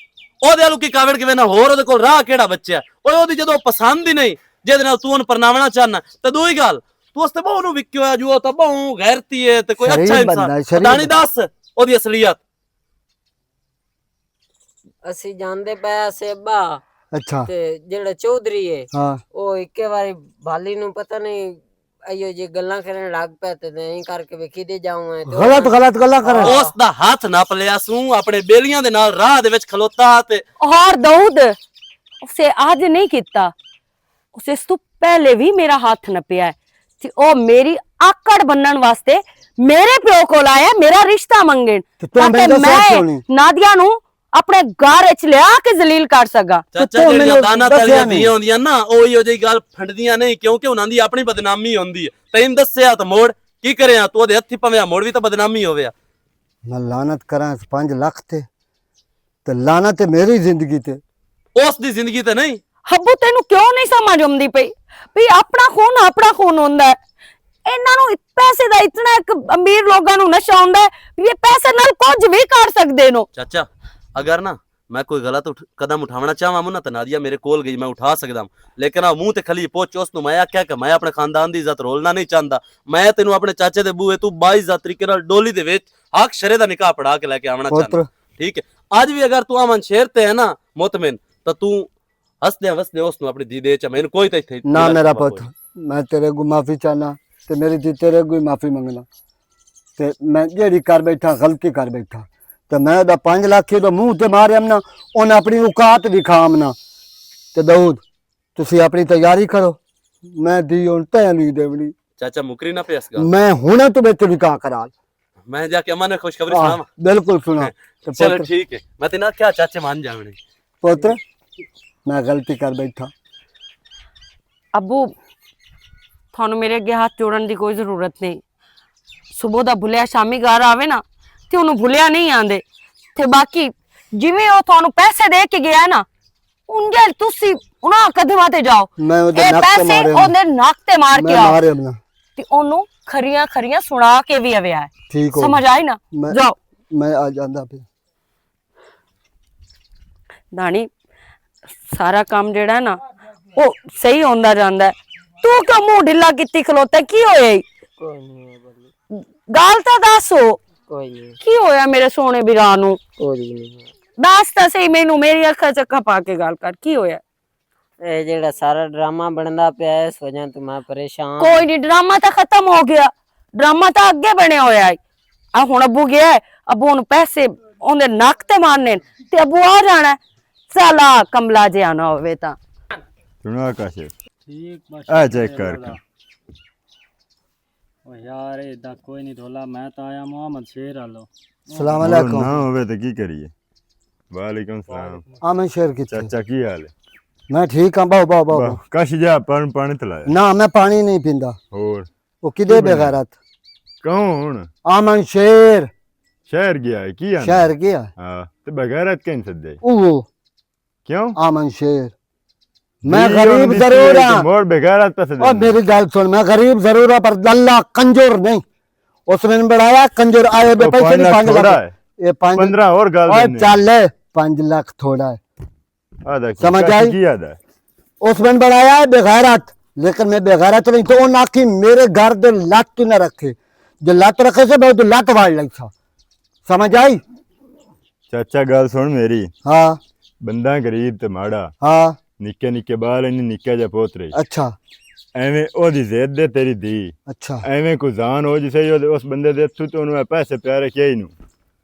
ਉਹਦੇ ਆਲੂ ਕੀ ਕਾਵੜ ਕਿਵੇਂ ਨਾ ਹੋਰ ਉਹਦੇ ਕੋਲ ਰਾਹ ਕਿਹੜਾ ਬੱਚਾ ਓਏ ਉਹਦੀ ਜਦੋਂ ਪਸੰਦ ਹੀ ਨਹੀਂ ਜਿਹਦੇ ਨਾਲ ਤੂੰ ਉਹਨੂੰ ਪਰਨਾਵਣਾ ਚਾਹਨਾ ਤਾਂ ਦੂਈ ਗੱਲ ਤੂੰ ਉਸ ਤੇ ਬਹੁ ਨੂੰ ਵਿਕਿਓ ਆ ਜੋ ਤਾਂ ਬਹੁ ਗੈਰਤੀ ਹੈ ਤੇ ਕੋਈ ਸ਼ਰੀਫ ਅੱਛਾ ਬੰਦਾ ਹੈ, ਇਨਸਾਨ ਸ਼ਰੀਫ ਪਤਾ ਨਹੀਂ ਦੱਸ ਉਹਦੀ ਅਸਲੀਅਤ ਅਸੀਂ ਜਾਂਦੇ ਪਏ ਸੇਬਾ ਅੱਛਾ ਤੇ ਜਿਹੜਾ ਚੌਧਰੀ ਹੈ ਹਾਂ ਉਹ ਇੱਕੇ ਵਾਰੀ ਭਾਲੀ ਨੂੰ ਪਤਾ ਨਹੀਂ ਅਈਓ ਜੇ ਗੱਲਾਂ ਕਰਨ ਲੱਗ ਪਿਆ ਤੇ ਐਂ ਕਰਕੇ ਵੇਖੀ ਦੇ ਜਾਊਂ ਤੇ ਗਲਤ ਗਲਤ ਗੱਲਾਂ ਕਰ ਉਸ ਦਾ ਹੱਥ ਨੱਪ ਲਿਆ ਸੂ ਆਪਣੇ ਬੇਲੀਆਂ ਦੇ ਨਾਲ ਰਾਹ ਦੇ ਵਿੱਚ ਖਲੋਤਾ ਤੇ और दाऊद उसे आज नहीं किया उसे इस तो पहले भी मेरा हाथ नपिया है ते ओ मेरी आकड़ बनन वास्ते मेरे प्यो को आया मेरा रिश्ता मंगन ਤੇ ਤੂੰ ताकि ਮੈਨੂੰ ਦੱਸਿਆ ਕਿਉਂ मैं ਨਹੀਂ नादिया नु अपने घर च लिया के जलील कर सका ਚਾਚਾ ਤੂੰ ਜਿਹੜੀਆਂ ਮੈਨੂੰ ਦਾਣਾ ਦੱਸਿਆ ਤਲੀਆਂ ਨਹੀਂ। ਦੀਆਂ ਹੁੰਦੀਆਂ ਨਾ ਉਹ ਇਹੋ ਜਿਹੀ ਗੱਲ ਫੰਡਦੀਆਂ ਨਹੀਂ ਕਿਉਂਕਿ ਉਹਨਾਂ ਦੀ ਆਪਣੀ ਬਦਨਾਮੀ ਹੁੰਦੀ ਹੈ ਤੈਨੂੰ ਦੱਸਿਆ ਤਾਂ ਮੋੜ ਕੀ ਕਰਿਆ ਤੂੰ ਉਹਦੇ ਹੱਥੀ ਪਵਿਆ ਮੋੜ ਵੀ ਤਾਂ ਬਦਨਾਮੀ ਹੋਵੇ ਮੈਂ ਲਾਨਤ ਕਰਾਂ 5 ਲੱਖ ਤੇ ਲਾਨਤ ਹੈ ਮੇਰੀ ਜ਼ਿੰਦਗੀ ਤੇ ਉਸ ਦੀ ਜ਼ਿੰਦਗੀ ਤੇ ਨਹੀਂ ਹੱਬੂ ਤੈਨੂੰ ਕਿਉਂ ਨਹੀਂ ਸਮਝ ਆਉਂਦੀ ਪਈ ਵੀ ਆਪਣਾ ਖੂਨ ਹੁੰਦਾ ਹੈ ਇਹਨਾਂ ਨੂੰ ਪੈਸੇ ਦਾ ਇਤਨਾ ਇੱਕ ਅਮੀਰ ਲੋਕਾਂ ਨੂੰ ਨਸ਼ਾ ਹੁੰਦਾ ਹੈ ਵੀ ਇਹ ਪੈਸੇ ਨਾਲ ਕੁਝ ਵੀ ਕਰ ਸਕਦੇ ਨੇ ਚਾਚਾ ਅਗਰ ਨਾ ਮੈਂ ਕੋਈ ਗਲਤ ਕਦਮ ਉਠਾਉਣਾ ਚਾਹਾਂ ਮੁੰਨਾ ਤਾਂ ਨਾਦੀਆ ਮੇਰੇ ਕੋਲ ਗਈ ਮੈਂ ਉਠਾ ਸਕਦਾ ਲੇਕਿਨ ਆ ਮੂੰਹ ਤੇ ਖਲੀ ਪੋਚ ਉਸ ਨੂੰ ਮੈਂ ਆਖਿਆ ਕਿ ਮੈਂ ਆਪਣੇ ਖਾਨਦਾਨ ਦੀ ਇੱਜ਼ਤ ਰੋਲਣਾ ਨਹੀਂ ਚਾਹੁੰਦਾ ਮੈਂ ਤੈਨੂੰ ਆਪਣੇ ਚਾਚੇ ਦੇ ਬੂਏ ਤੂੰ ਬਾਇਜ਼ਤ ਤਰੀਕੇ ਨਾਲ ਡੋਲੀ ਦੇ ਵਿੱਚ ਹੱਕ ਸ਼ਰੇ ਦਾ ਨਿਕਾਹ ਪੜਾ ਕੇ ਲੈ ਕੇ ਆਉਣਾ ਚਾਹੁੰਦਾ ਪੁੱਤਰ ਠੀਕ ਹੈ ਅੱਜ ਵੀ ਅਗਰ ਤੂੰ ਅਮਨ ਸ਼ੇਰ ਤੇ ਹੈ ਨਾ ਮੁਤਮਿਨ ਤਾਂ ਤੂੰ ਹੱਸਦੇ ਵਸਦੇ ਉਸ ਨੂੰ ਆਪਣੀ ਦੀ ਦੇ ਚ ਮੈਨੂੰ ਕੋਈ ਤਾਂ ਇੱਥੇ ਨਾ ਮੇਰਾ ਪੁੱਤ ਮੈਂ ਤੇਰੇ ਕੋ ਮਾਫੀ ਚਾਹਨਾ ਤੇ ਮੇਰੀ ਦੀ ਤੇਰੇ ਕੋ ਮਾਫੀ ਮੰਗਣਾ ਤੇ ਮੈਂ ਜਿਹੜੀ ਕਰ ਬੈਠਾ ਗਲਤੀ ਕਰ ਬੈਠਾ ਤੇ ਮੈਂ ਉਹਦਾ 5 ਲੱਖ ਉਹਦਾ ਮੂੰਹ ਤੇ ਮਾਰਿਆ ਨਾ ਉਹਨੇ ਆਪਣੀ ਔਕਾਤ ਦਿਖਾਮ ਨਾ ਤੇ ਦਾਊਦ ਤੁਸੀਂ ਆਪਣੀ ਤਿਆਰੀ ਕਰੋ ਮੈਂ ਦੀ ਹੁਣ ਤੈਨੂੰ ਨਹੀਂ ਦੇਵਣੀ ਚਾਚਾ ਮੁਕਰੀ ਨਾ ਪਿਆਸ ਗਾ ਮੈਂ ਹੁਣੇ ਤੁਮੇ ਤੇ ਨਿਕਾਹ ਕਰਾ ਮੈਂ ਜਾ ਕੇ ਅਮਨ ਨੂੰ ਖੁਸ਼ਖਬਰੀ ਸੁਣਾਵਾਂ ਬਿਲਕੁਲ ਸੁਣਾ ਤੇ ਚਲੋ ਪੁੱਤਰ ਠੀਕ ਹੈ ਮੈਂ ਤੈਨੂੰ ਆਖਿਆ ਚਾਚੇ ਮੰਨ ਜਾਵਣੇ ਪੁੱਤਰ ਮੈਂ ਗਲਤੀ ਕਰ ਬੈਠਾ ਅੱਬੂ ਤੁਹਾਨੂੰ ਮੇਰੇ ਅੱਗੇ ਹੱਥ ਜੋੜਨ ਦੀ ਕੋਈ ਜ਼ਰੂਰਤ ਨਹੀਂ ਸਵੇਰ ਦਾ ਭੁੱਲਿਆ ਸ਼ਾਮੀ ਘਰ ਆਵੇ ਨਾ ਤੇ ਉਹਨੂੰ ਭੁੱਲਿਆ ਨਹੀਂ ਆਂਦੇ ਤੇ ਬਾਕੀ ਜਿਵੇਂ ਉਹ ਤੁਹਾਨੂੰ ਪੈਸੇ ਦੇ ਕੇ ਗਿਆ ਨਾ ਉਂਝੇ ਤੁਸੀਂ ਉਹਨਾਂ ਕਦਮਾਂ ਤੇ ਜਾਓ ਮੈਂ ਉਹਦੇ ਇਹ ਨੱਕ ਤੇ ਪੈਸੇ ਮਾਰਿਆ ਉਹਦੇ ਨੱਕ ਤੇ ਮਾਰ ਕੇ ਮੈਂ ਆਓ ਮਾਰਿਆ ਨਾ ਤੇ ਉਹਨੂੰ ਖਰੀਆਂ ਖਰੀਆਂ ਸੁਣਾ ਕੇ ਵੀ ਆਵਿਆ ਹੈ ਠੀਕ ਹੋ ਸਮਝ ਆਈ ਨਾ ਮੈਂ- ਜਾਓ ਮੈਂ ਆ ਜਾਂਦਾ ਫਿਰ ਦਾਣੀ ਸਾਰਾ ਕੰਮ ਜਿਹੜਾ ਹੈ ਨਾ ਉਹ ਸਹੀ ਹੁੰਦਾ ਜਾਂਦਾ ਹੈ। ਤੂੰ ਕਿਉਂ ਮੂੰਹ ਢਿੱਲਾ ਕੀਤੀ ਖਲੋਤਾ ਕੀ ਹੋਇਆ ਈ? ਕੋਈ ਨਹੀਂ ਬੱਲੀ ਗੱਲ ਤਾਂ ਦੱਸੋ ਕੋਈ ਨਹੀਂ ਕੀ ਹੋਇਆ ਮੇਰੇ ਸੋਹਣੇ ਵੀਰਾਂ ਨੂੰ ਕੋਈ ਨਹੀਂ ਦੱਸ ਤਾਂ ਸਹੀ ਮੈਨੂੰ ਮੇਰੀ ਅੱਖਾਂ ਚੱਕਾ ਪਾ ਕੇ ਗੱਲ ਕਰ ਕੀ ਹੋਇਆ ਇਹ ਜਿਹੜਾ ਸਾਰਾ ਡਰਾਮਾ ਬਣਦਾ ਪਿਆ ਹੈ ਇਸ ਵਜ੍ਹਾ ਤੋਂ ਮੈਂ ਪਰੇਸ਼ਾਨ ਕੋਈ ਨਹੀਂ ਡਰਾਮਾ ਤਾਂ ਖਤਮ ਹੋ ਗਿਆ ਡਰਾਮਾ ਤਾਂ ਅੱਗੇ ਬਣਿਆ ਹੋਇਆ ਹੈ ਆ ਹੁਣ ਅੱਬੂ ਗਿਆ ਹੈ, ਅੱਬੂ ਨੂੰ ਪੈਸੇ ਉਹਦੇ ਨੱਕ ਤੇ ਮਾਰਨੇ ਨੇ ਤੇ ਅੱਬੂ ਆ ਜਾਣਾ ਹੈ। ਸਾਲਾ ਕਮਲਾ ਜਿਹਾ ਨਾ ਹੋਵੇ ਤਾਂ ਸੁਣੋ ਆਕਾਸ਼ ਠੀਕ ਬਸ ਆ ਚੈੱਕ ਕਰ ਓ ਯਾਰ ਇਦਾਂ ਕੋਈ ਨਹੀਂ ਢੋਲਾ ਮੈਂ ਤਾਂ ਆਇਆ ਮੁਹੰਮਦ ਸ਼ੇਰ ਆਲੋ ਸਲਾਮ ਨਾ ਅਲੈਕੁਮ ਹੋਵੇ ਤਾਂ ਕੀ ਕਰੀਏ ਵਾਲੇਕੁਮ ਸਲਾਮ ਆਮਨ ਸ਼ੇਰ ਕਿੱਥੇ ਚਾਚਾ ਕੀ ਹਾਲ ਹੈ ਮੈਂ ਠੀਕ ਹਾਂ ਬਾਬਾ ਬਾਬਾ ਕਸ਼ ਜਾ ਪਾਣੀ ਤਲਾਇਆ ਨਾ ਮੈਂ ਪਾਣੀ ਨਹੀਂ ਪੀਂਦਾ ਹੋਰ ਉਹ ਕਿਦੇ ਬੇਗੈਰਤ ਕੌਣ ਆਮਨ ਸ਼ੇਰ ਸ਼ਹਿਰ ਗਿਆ ਹੈ ਕੀ ਆਣਾ ਸ਼ਹਿਰ ਗਿਆ ਹਾਂ ਤੇ ਬਗੈਰਤ ਕਿੰਨ ਸੱਦੇ ਉਹ ਕਿਉਂ ਆਮਨ ਸ਼ੇਰ मैं गरीब जरूर हाँ मोर बेगारत पसंद और मेरी गल सुन मैं गरीब जरूर हाँ पर दल्ला कंजूर नहीं उसने बढ़ाया कंजूर आए बे पैसे नहीं 5 थोड़ा लाख है ये 15 और गाल और देने चल 5 लाख थोड़ा है आधा समझ आई? की आधा उसने बढ़ाया है बेगैरत लेकिन मैं बेगैरत नहीं तो वो नाकी मेरे घर दे लत तू न रखे जो लत रखे से बहुत लत वाड़ लाई था समझ आई चाचा गल सुन मेरी हाँ बंदा गरीब ते माड़ा हाँ निक्के निक्के बाल इन्नी निक्का जा पोतरे अच्छा ਐਵੇਂ ਉਹਦੀ ਜ਼ਿੱਦ ਦੇ ਤੇਰੀ ਦੀ अच्छा ਐਵੇਂ ਕੋਈ ਜਾਨ ਹੋ ਜਿਸੇ ਉਸ ਬੰਦੇ ਦੇ ਹੱਥੋਂ ਤੋਂ ਉਹਨੂੰ ਪੈਸੇ ਪਿਆਰੇ ਕਿਹਾ ਹੀ ਨੂੰ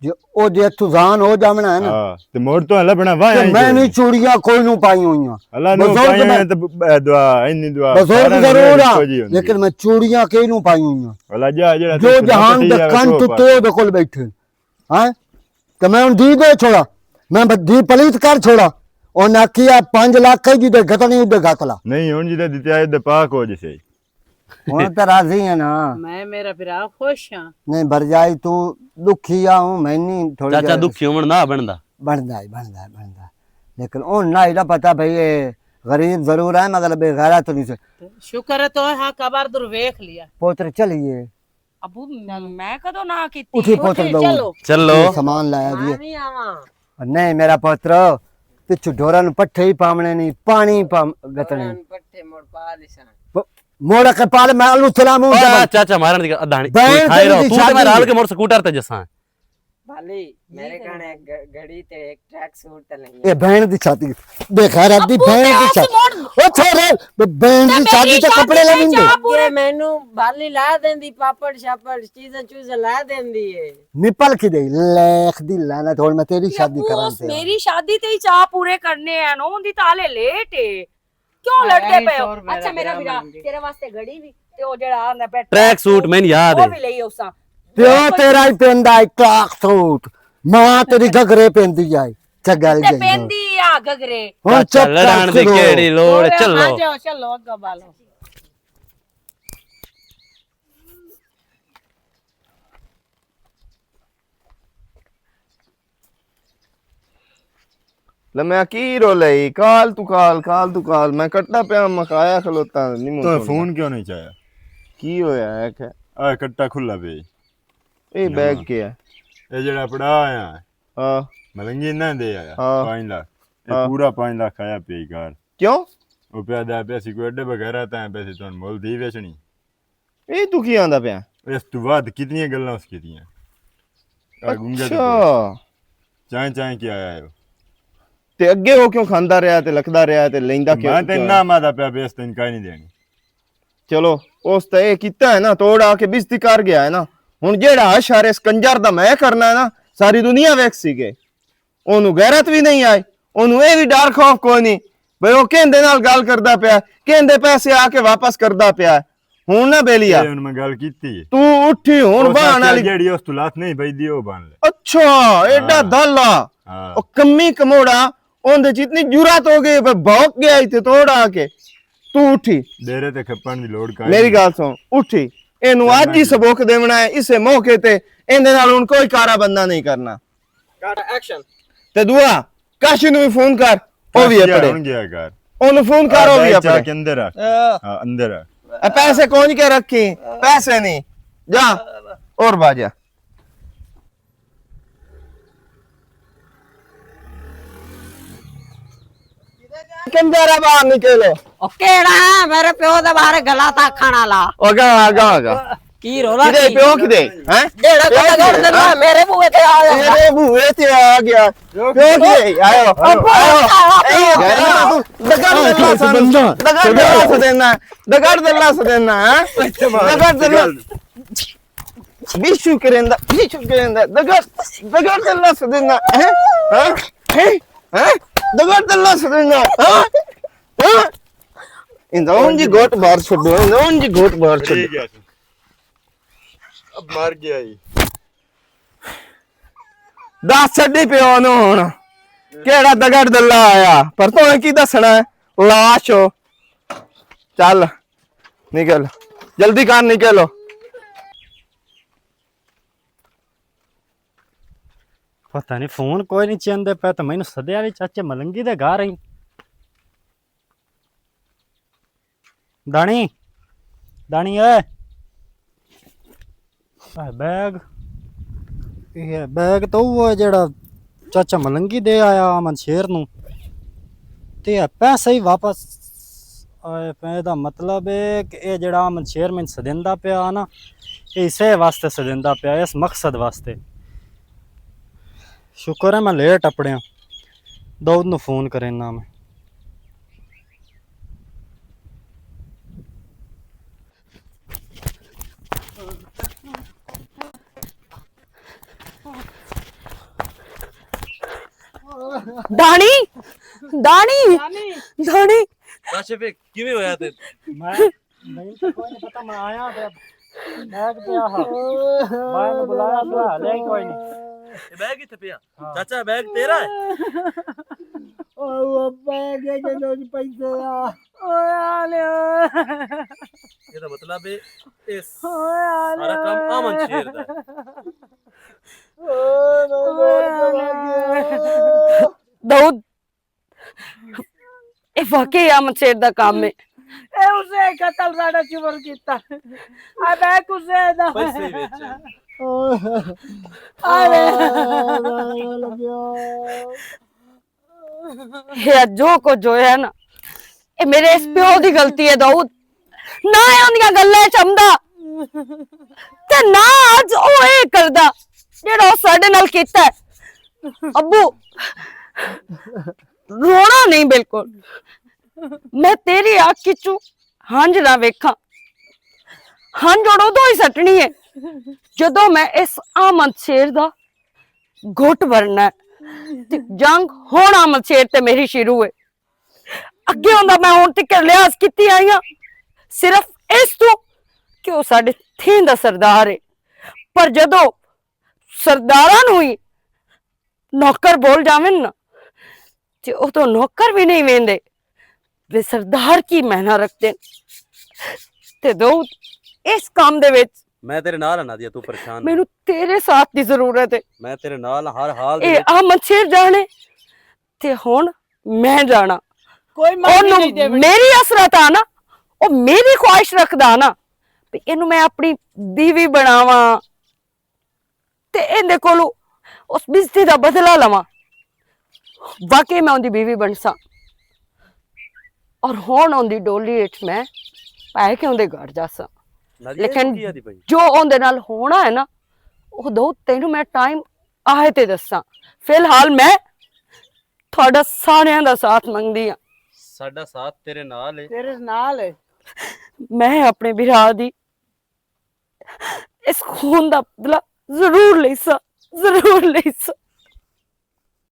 जो ओ जे तू जान हो जामना है ना ਹਾਂ ਤੇ ਮੋੜ ਤੋਂ ਲੱਭਣਾ ਵਾ तो मैं नहीं चूड़ियां कोई नु पाई हुई हैं ਅੱਲਾ ਨੂੰ बुजुर्ग ਪਾਇਆ मैं- ਤੇ ਦੁਆ ਇੰਨੀ ਦੁਆ बुजुर्ग जरूर हाँ लेकिन मैं चूड़ियां कई नु पाई हुई हैं ਅੱਲਾ ਜਾ ਜਿਹੜਾ जो जहान दे कंठ ते ओदे कोल बैठे हैं ते मैं उन दी दे छोड़ा मैं दी पलीत कर छोड़ा उन आखिया 5 लाख कही जी दे गतनी उदे गतला ਨਹੀਂ ਹੁਣ ਜਿਹਦੇ ਦਿੱਤੇ ਆਏ ਦੇ ਪਾਕ ਹੋ ਜਿਸੇ हुन तो राजी है ना मैं मेरा भरा खुश हाँ नहीं भरजाई तू दुखी आ हूं मैं नहीं थोड़ी ਚਾਚਾ ਦੁਖੀ ਹੋਣ ਨਾ ਬਣਦਾ बनदा है लेकिन उन ना इदा पता भाई ये गरीब जरूर है मगर बेगैरत नहीं से तो शुक्र है तो हाँ कबार दूर वेख लिया पोत्र चलिए ਅੱਬੂ ਮੈਂ ਕਦੋਂ ਨਾ ਕੀਤੀ उठी पोत्र दो चलो ਚਲੋ सामान लाया जी ਮੈਂ ਵੀ ਆਵਾਂ नहीं मेरा पोत्र पिछु ढोरा नु पट्ठे ही पामने नहीं पानी गतने ਪੱਠੇ ਮੋੜ ਪਾ ਲਿਸਾਂ मोड़ा के पाल मैं अलू सलाम ਓਏ ਚਾਚਾ ਮਾਰਨ ਦੀ ਅਧਾਣੀ ਬੈਣ ਖਾਈ ਰੋ ਤੇਰੀ ਤੂੰ ਤੇ ਮੈਂ ਸ਼ਾਦੀ। ਰਲ ਕੇ ਮੋਰ ਸਕੂਟਰ ਤੇ ਜਸਾਂ भाली मेरे कहने घड़ी ते एक ट्रैक सूट ते नहीं ये बहन दी शादी देखा रद्दी बहन दी शादी ओ छोरे बहन दी शादी ते कपड़े ला दिंदे ये मैनू भाली ला देंदी पापड़ शापड़ चीज़ें ला देंदी है निपल की दे लेख दी लानत होल मैं तेरी शादी करां ते मेरी शादी ते ही चाह पूरे करने हैं नो उनदी ताले लेट है क्यों लड़ते पे हो अच्छा मेरा ਵੀਰਾ ਤੇਰੇ ਵਾਸਤੇ ਘੜੀ ਵੀ ਤੇ ਉਹ ਜਿਹੜਾ ਆਂਦਾ ਪੈ ट्रैक सूट मैंने याद है ਉਹ ਵੀ ਲਈ ਉਸਾਂ ਪਿਓ ਤੇਰਾ ਹੀ ਪੈਂਦਾ ਹੈ ਕਲਾਕ ਸੂਟ ਮਾਂ ਤੇਰੀ ਘਗਰੇ ਪੈਂਦੀ ਆਈ ਚੱਗਲ ਤੇ ਗਈ ਪੈਂਦੀ ਆ ਘਗਰੇ ਹੁਣ ਚੁੱਪ लड़ान दी केड़ी लोड़ चलो जाओ चलो अग्गा बालो ਲੈ ਮੈਂ ਕੀ ਰੋਲੇ ਕਾਲ ਤੂੰ ਕਾਲ ਮੈਂ ਕੱਟਾ ਪਿਆ ਮਕਾਇਆ ਖਲੋਤਾ ਨਹੀਂ तो ਮੂੰਹ फोन क्यों नहीं चाया ਕੀ ਹੋਇਆ ਹੈ ਕਿ आ कट्टा खुला पे ਇਹ ਬੈਗ ਕੀ ਹੈ ये जड़ा पड़ा आया ਹਾਂ मलंगी ना दे आया हाँ। 5 लाख हाँ। ये पूरा 5 लाख आया पे कार ਕਿਉਂ वो पे दा पैसे को अड्डे बगैर आता है पैसे तो मोल दी बेचनी ਇਹ ਤੂੰ ਕੀ ਆਂਦਾ ਪਿਆ इस तो बाद कितनी गल्लां उसकी थी ਅੱਛਾ चाय चाय क्या आया है ਤੇ ਅੱਗੇ ਉਹ ਕਿਉਂ ਖਾਂਦਾ ਰਿਹਾ ਤੇ ਲਖਦਾ ਰਿਹਾ ਤੇ ਲੈਂਦਾ ਕਿਉਂ मैं तो ना मादा पे बेच तो इनका नहीं देनी ਚਲੋ ਉਸ ਤੇ ਇਹ ਕੀਤਾ ਹੈ ਨਾ ਤੋੜ ਆ ਕੇ ਬਿਸਤੀ ਕਰ ਗਿਆ ਹੈ ਨਾ ਹੁਣ ਜਿਹੜਾ ਹਸ਼ਾਰੇ ਸਕੰਜਰ ਦਾ ਮੈਂ ਕਰਨਾ ਹੈ ਨਾ ਸਾਰੀ ਦੁਨੀਆ ਵੇਖ ਸੀਗੇ ਉਹਨੂੰ ਗੈਰਤ ਵੀ ਨਹੀਂ ਆਈ ਉਹਨੂੰ ਇਹ ਵੀ ਡਰ ਖੌਫ ਕੋਈ ਨਹੀਂ ਬਈ ਉਹ ਕਹਿੰਦੇ ਨਾਲ ਗੱਲ ਕਰਦਾ ਪਿਆ ਕਹਿੰਦੇ ਪੈਸੇ ਆ ਕੇ ਵਾਪਸ ਕਰਦਾ ਪਿਆ ਹੁਣ ਨਾ ਬੇਲੀਆ ये उनमें गल की थी ਤੂੰ ਉੱਠੀ ਹੁਣ ਬਾਣ ਵਾਲੀ जेड़ी उस तुलात नहीं भाई दी वो बांध ले ਅੱਛਾ ਐਡਾ ਦਾਲਾ हाँ ਉਹ ਕੰਮੀ ਕਮੋੜਾ ਉਹਦੇ ਚ ਇਤਨੀ ਜੁਰਤ ਹੋ ਗਈ ਭੌਂਕ ਗਿਆ ਇੱਥੇ ਤੋੜ ਆ ਕੇ ਤੂੰ ਉੱਠੀ देरे ते खपन दी लोड का ਮੇਰੀ ਗੱਲ ਸੁਣ ਉੱਠੀ ਇਹਨੂੰ ਅੱਜ ਹੀ ਸਬਕ ਦੇਵਣਾ ਹੈ ਇਸੇ ਮੌਕੇ ਤੇ ਇਹਦੇ ਨਾਲ ਹੁਣ ਕੋਈ ਕਾਰਾ ਬੰਦਾ ਨਹੀਂ ਕਰਨਾ ਐਕਸ਼ਨ ਤੇ ਦੁਆ ਕਾਸ਼ੀ ਨੂੰ ਵੀ ਫੋਨ ਕਰ ਉਹ ਵੀ ਆਪਣੇ गया घर ਉਹਨੂੰ ਫੋਨ ਕਰ ਉਹ ਵੀ बैग ਆਪਣੇ के अंदर रख हाँ अंदर रख पैसे कौन के रखी पैसे नहीं जा और बाजा कंजरा बाहर निकलो ओ केड़ा है मेरे प्यो दे बाहर गला ता खाना ला आगा आगा आगा की रोला किदे प्यो किदे हैं जेड़ा कोई घर देना मेरे बुए ते आ जा मेरे बुए ते आ गया प्यो किदे आयो आयो दगड़ दल्ला सदेना दगड़ दल्ला बिशु करेंदा दगड़ दल्ला सदेना हैं दगड़ दल्ला सदेना हां इन दोन जी गोट बाहर छोड़ो इन दोन जी गोट बाहर छोड़ो अब मर गया ही दस छड्डी पियो नु हुन केड़ा दगड़ दल्ला आया पर तू की दसना है लाश हो चल निकल जल्दी कर निकलो पता नहीं फोन कोई नहीं चंदे पे तो मैंने सदया भी चाचे मलंगी दे गा रही दानी दानी ए बैग ये बैग तो वो है जेड़ा चाचा मलंगी दे आया अमन शेर नु ते पैसे ही वापस आए पे दा मतलब है कि ये जेड़ा अमन शेर में सदेंदा पिया ना इसे वास्ते सदेंदा पिया इस मकसद वास्ते शुक्र है मैं लेट अपड़िया दाऊद नु फोन करे ना मैं दानी दानी दानी काशिफ किवें होया ते नहीं तो कोई नहीं पता मैं आया बैग पे आ मैं बुलाया तो ले कोई नहीं ये बैग किथे पिया चाचा बैग तेरा है ओ बैग के दो पैसे आ ये तो मतलब है इस सारा काम अमन शेर दा दाऊद ये वाकई अमन शेर दा काम है ए उसे कतल साडा चुवर कीता आ बैग उसे दा पैसे बेचे अरे ये जो को जो है ना ये मेरे इस प्यो दी गलती है दाऊद ना है उनका गल्ला चमदा ते ना आज ओ ए करदा ਜਿਹੜਾ ਉਹ ਸਾਡੇ ਨਾਲ ਕੀਤਾ ਹੈ। ਅੱਬੂ ਰੋਣਾ ਨਹੀਂ ਬਿਲਕੁਲ। ਮੈਂ ਤੇਰੀ ਅੱਖ ਚੋਂ ਹੰਝ ਨਾ ਵੇਖਾਂ। ਹੰਝ ਉਦੋਂ ਹੀ ਸੱਟਣੀ ਹੈ ਜਦੋਂ ਮੈਂ ਇਸ ਆਮਦ ਸ਼ੇਰ ਦਾ ਘੁੱਟ ਵਰਨਾ ਹੈ। ਤੇ ਜੰਗ ਹੁਣ ਆਮਦ ਸ਼ੇਰ ਤੇ ਮੇਰੀ ਸ਼ੁਰੂ ਹੈ। ਅੱਗੇ ਹੁੰਦਾ ਮੈਂ ਹੁਣ ਤੱਕ ਲਿਹਾਜ਼ ਕੀਤੀ ਆਈ ਹਾਂ ਸਿਰਫ ਇਸ ਤੋਂ ਕਿ ਉਹ ਸਾਡੇ ਥੀਂ ਦਾ ਸਰਦਾਰ ਹੈ। ਪਰ ਜਦੋਂ ਸਰਦਾਰਾਂ ਨੂੰ ਹੀ ਨੌਕਰ ਬੋਲ ਜਾਵਨ ਨਾ ਤੇ ਉਹ ਤਾਂ ਨੌਕਰ ਵੀ ਨਹੀਂ ਵੇਂਦੇ ਵੇ ਸਰਦਾਰ ਕੀ ਮਹਿਨਾ ਰੱਖਦੇ ਤੇ ਦੋ ਇਸ ਕੰਮ ਦੇ ਵਿੱਚ ਮੈਂ ਤੇਰੇ ਨਾਲ ਹਾਂ ਨਾਦੀਆ, ਤੂੰ ਪਰੇਸ਼ਾਨ ਨਾ। ਮੈਨੂੰ ਤੇਰੇ ਸਾਥ ਦੀ ਜ਼ਰੂਰਤ ਹੈ। ਮੈਂ ਤੇਰੇ ਨਾਲ ਹਰ ਹਾਲ ਦੇ ਇਹ ਵਿੱਚ। ਅਹਿਮਦ ਸ਼ੇਰ ਜਾਣੇ ਤੇ ਹੁਣ ਮੈਂ ਜਾਣਾ। ਕੋਈ ਮਾਫੀ ਉਹਨੂੰ ਨਹੀਂ ਦੇਵਣੀ। ਮੇਰੀ ਹਸਰਤ ਆ ਨਾ, ਉਹ ਮੇਰੀ ਖੁਆਇਸ਼ ਰੱਖਦਾ ਨਾ ਵੀ ਇਹਨੂੰ ਮੈਂ ਆਪਣੀ ਬੀਵੀ ਬਣਾਵਾਂ ਤੇ ਇਹਦੇ ਕੋਲੋਂ ਉਸ ਬਿਜ਼ਤੀ ਦਾ ਬਦਲਾ ਲਵਾਂ। ਵਾਕਈ ਮੈਂ ਉਹਦੀ ਬੀਵੀ ਬਣ ਸਾਂ ਔਰ ਹੁਣ ਉਹਦੀ ਡੋਲੀ ਵਿੱਚ ਮੈਂ ਪੈ ਕੇ ਉਹਦੇ ਘਰ ਜਾ ਸਾਂ। ਨਾਦੀਆ ਲੇਕਿਨ ਕੀ ਆਦੀ ਪਈ? ਜੋ ਉਹਦੇ ਨਾਲ ਹੋਣਾ ਹੈ ਨਾ ਉਦੋਂ ਤੈਨੂੰ ਮੈਂ ਟਾਈਮ ਆਏ ਤੇ ਦੱਸਾਂ। ਫਿਲਹਾਲ ਮੈਂ ਤੁਹਾਡਾ ਸਾਰਿਆਂ ਦਾ ਸਾਥ ਮੰਗਦੀ ਹਾਂ। ਸਾਡਾ ਸਾਥ ਤੇਰੇ ਨਾਲ ਹੈ। ਤੇਰੇ ਨਾਲ ਹੈ। ਮੈਂ ਆਪਣੇ ਭਰਾ ਦੀ ਇਸ ਖੂਨ ਦਾ ਬਦਲਾ ਜ਼ਰੂਰ ਲਈ ਸਾਂ, ਜ਼ਰੂਰ ਲਈ ਸਾਂ।